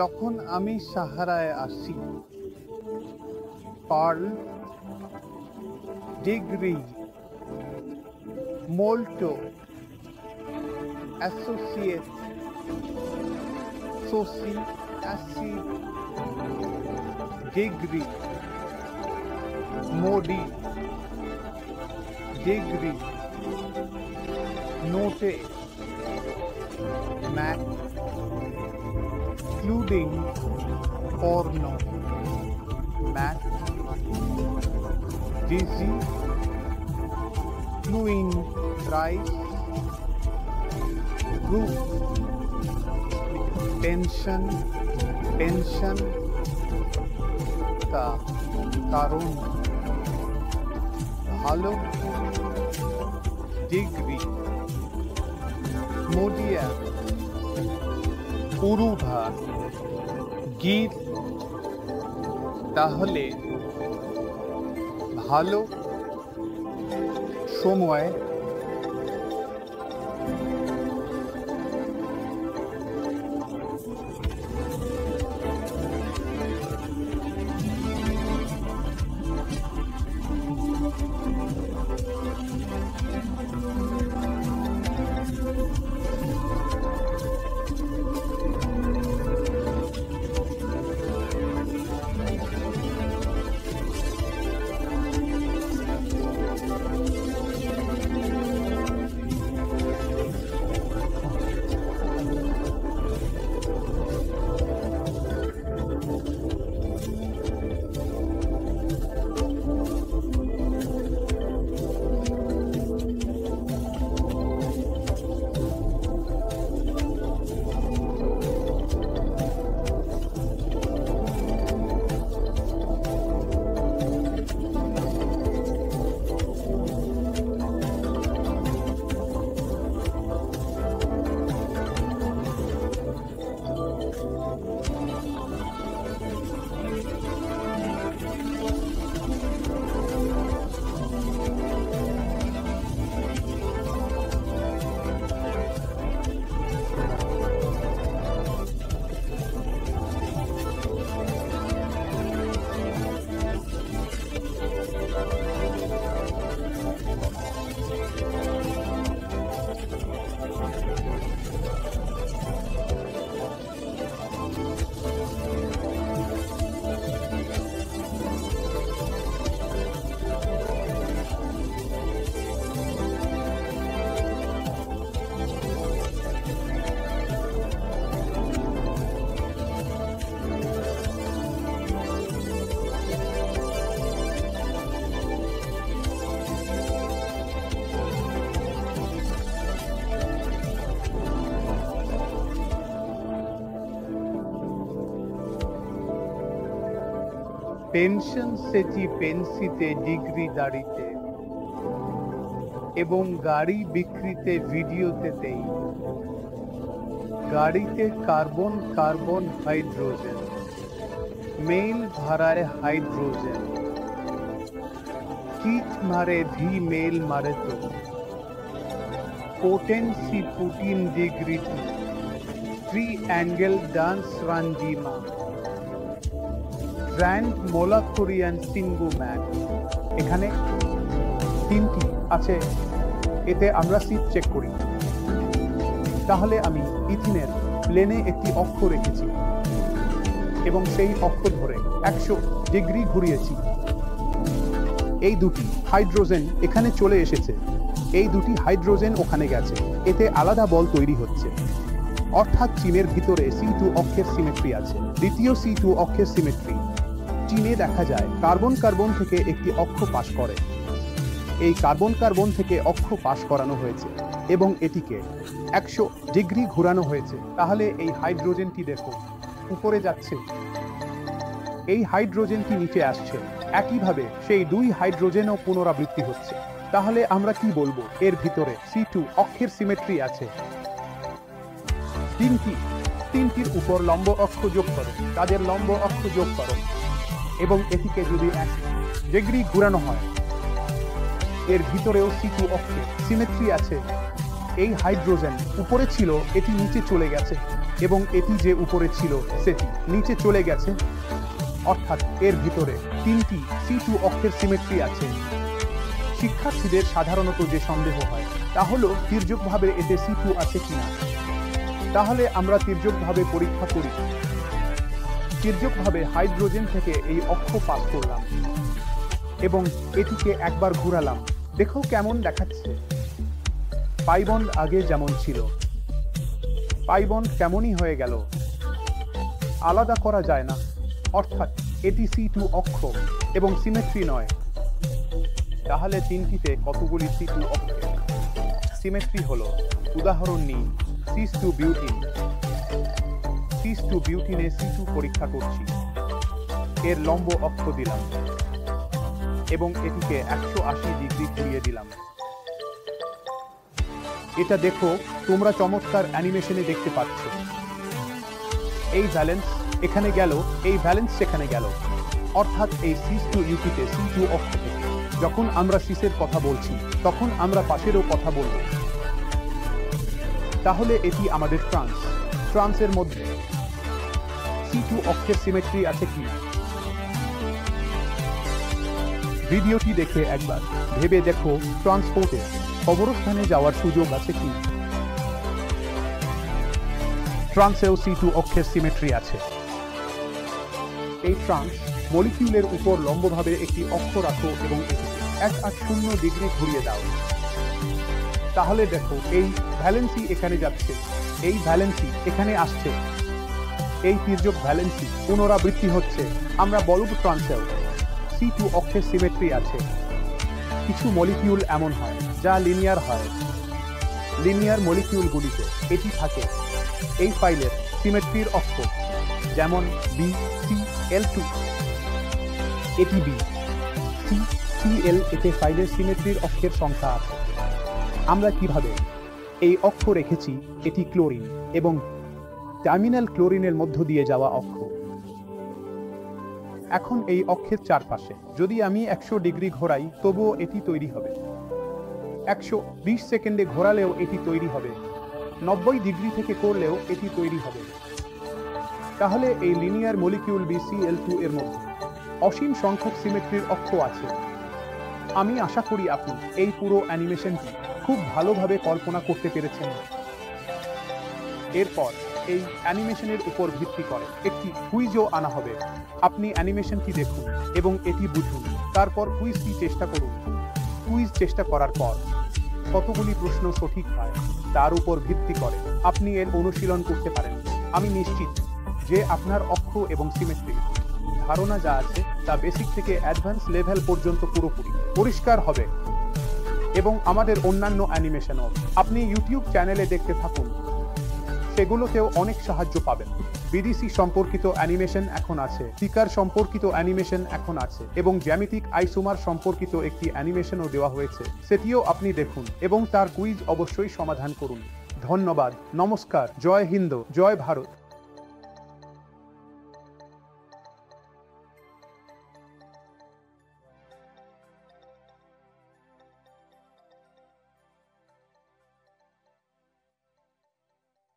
যখন আমি সাহারায় আসি, পার্ল, ডিগ্রি, মোল্টো, অ্যাসোসিয়েট, সোসি, অ্যাসিড, ডিগ্রি, মোডি, ডিগ্রি, নোটে, ম্যাক, including porno, mat, dizzy, fluing rice, group, pension, তা কারণ ভালো, ডিগ্রি, মোডিয়া, পুরুভা, গীত, তাহলে ভালো, সময়, পেনশন সেটি পেন্সিতে, ডিগ্রি দাড়িতে এবং গাড়ি বিক্রিতে, ভিডিওতেই। গাড়িতে কার্বন কার্বন হাইড্রোজেন, মেইল ভাড়ায় হাইড্রোজেন, কিট মারে ভি মেল মারে তো, পোটেন্সি পুটিন, ডিগ্রি, থ্রি অ্যাঙ্গেল ডান্স রাঞ্জিমা, গ্র্যান্ড মোলাকুরিয়ান সিঙ্গু ম্যান। এখানে তিনটি আছে, এতে আমরা সিট চেক করি। তাহলে আমি ইথিনের প্লেনে একটি অক্ষ রেখেছি এবং সেই অক্ষ ধরে 100 ডিগ্রি ঘুরিয়েছি। এই দুটি হাইড্রোজেন এখানে চলে এসেছে, এই দুটি হাইড্রোজেন ওখানে গেছে, এতে আলাদা বল তৈরি হচ্ছে। অর্থাৎ চীনের ভিতরে C2 অক্ষের সিমেট্রি আছে। দ্বিতীয় C2 অক্ষের সিমেট্রি চীনে দেখা যায় কার্বন কার্বন থেকে একটি অক্ষ পাস করে। এই কার্বন কার্বন থেকে অক্ষ পাস করানো হয়েছে এবং এটিকে 100 ডিগ্রি ঘোরানো হয়েছে। তাহলে এই হাইড্রোজেনটি দেখো উপরে যাচ্ছে, এই হাইড্রোজেনটি নিচে আসছে। একইভাবে সেই দুই হাইড্রোজেনও পুনরাবৃত্তি হচ্ছে। তাহলে আমরা কি বলবো? এর ভিতরে C2 অক্ষের সিমেট্রি আছে। তিনটির উপর লম্ব অক্ষ যোগ করো, তাদের লম্ব অক্ষ যোগ করো এবং এটিকে যদি 1 ডিগ্রি ঘোরানো হয়, এর ভিতরেও C2 অক্ষে সিমেট্রি আছে। এই হাইড্রোজেন উপরে ছিল, এটি নিচে চলে গেছে। এবং এটি যে উপরে ছিল সেটি নিচে চলে গেছে, অর্থাৎ এর ভিতরে তিনটি C2 অক্ষের সিমেট্রি আছে। শিক্ষার্থীদের সাধারণত যে সন্দেহ হয় তা হলো তির্যকভাবে এতে C2 আছে কিনা। তাহলে আমরা তির্যকভাবে পরীক্ষা করি। তির্যকভাবে হাইড্রোজেন থেকে এই অক্ষ পাস করলাম এবং এটিকে একবার ঘোরালাম। দেখো কেমন দেখাচ্ছে। পাই বন্ড আগে যেমন ছিল, পাই বন্ড কেমনই হয়ে গেল, আলাদা করা যায় না। অর্থাৎ এটি C2 অক্ষ এবং সিমেট্রি নয়। তাহলে তিনটিতে কতগুলি C2 অক্ষের সিমেট্রি হলো? উদাহরণ নিই, সিস2 বিউটিন। সিস2 বিউটিনে C2 পরীক্ষা করছি। এর লম্ব অক্ষ দিলাম এবং এটিকে 180 ডিগ্রি ঘুরিয়ে দিলাম। এটা দেখো, তোমরা চমৎকার অ্যানিমেশনে দেখতে পাচ্ছ। এই ভ্যালেন্স এখানে গেল, এই ভ্যালেন্স সেখানে গেল। অর্থাৎ এই সিস2 ইউটিতে C2 অক্ষ থেকে যখন আমরা সিসের কথা বলছি তখন আমরা পাশেরও কথা বলব। তাহলে এটি আমাদের ট্রান্সের মধ্যে C2 অক্ষের সিমেট্রি আছে কি? ভিডিওটি দেখে একবার ভেবে দেখো, ট্রান্সপোর্টে অবস্থানে যাওয়ার সুযোগ আছে কি? ট্রান্সেও C2 অক্ষের সিমেট্রি আছে। এই ট্রান্স মলিকিউলের উপর লম্বভাবে একটি অক্ষ রাখো এবং এটিকে 180 ডিগ্রি ঘুরিয়ে দাও। তাহলে দেখো, এই ভ্যালেন্সি এখানে যাচ্ছে, এই ভ্যালেন্সি এখানে আসছে, এই তির্যক ভ্যালেন্সি পুনরাবৃত্তি হচ্ছে। আমরা বলব ট্রান্সেও C2 অক্ষের সিমেট্রি আছে। কিছু মলিকিউল এমন হয় যা লিনিয়ার হয়। লিনিয়ার মলিকিউলগুলিতে এটি থাকে। এই ফাইলের সিমেট্রির অক্ষ যেমন BCl2, এটি BCl, এতে ফাইলের সিমেট্রির অক্ষের সংখ্যা আছে। আমরা কিভাবে এই অক্ষ রেখেছি? এটি ক্লোরিন এবং টার্মিনাল ক্লোরিনের মধ্য দিয়ে যাওয়া অক্ষ। এখন এই অক্ষের চারপাশে যদি আমি 100 ডিগ্রি ঘোরাই তবুও এটি তৈরি হবে। 120 সেকেন্ডে ঘোরালেও এটি তৈরি হবে। 90 ডিগ্রি থেকে করলেও এটি তৈরি হবে। তাহলে এই লিনিয়ার মলিকিউল BCl2 এর মধ্যে অসীম সংখ্যক সিমেট্রির অক্ষ আছে। আমি আশা করি আপনি এই পুরো অ্যানিমেশনটি খুব ভালোভাবে কল্পনা করতে পেরেছেন। এরপর এই অ্যানিমেশনের উপর ভিত্তি করে একটি কুইজও আনা হবে। আপনি অ্যানিমেশনটি দেখুন এবং এটি বুঝুন, তারপর কুইজটি চেষ্টা করুন। কুইজ চেষ্টা করার পর কতগুলি প্রশ্ন সঠিক হয় তার উপর ভিত্তি করে আপনি এর অনুশীলন করতে পারেন। আমি নিশ্চিত যে আপনার অক্ষ এবং সিমেট্রি ধারণা যা আছে তা বেসিক থেকে অ্যাডভান্স লেভেল পর্যন্ত পুরোপুরি পরিষ্কার হবে। এবং আমাদের অন্যান্য অ্যানিমেশনও আপনি ইউটিউব চ্যানেলে দেখতে থাকুন, সেগুলোতেও অনেক সাহায্য পাবেন। বিডিসি সম্পর্কিত অ্যানিমেশন এখন আছে, স্পিকার সম্পর্কিত অ্যানিমেশন এখন আছে এবং জ্যামিতিক আইসোমার সম্পর্কিত একটি অ্যানিমেশনও দেওয়া হয়েছে, সেটিও আপনি দেখুন এবং তার কুইজ অবশ্যই সমাধান করুন। ধন্যবাদ, নমস্কার, জয় হিন্দ, জয় ভারত।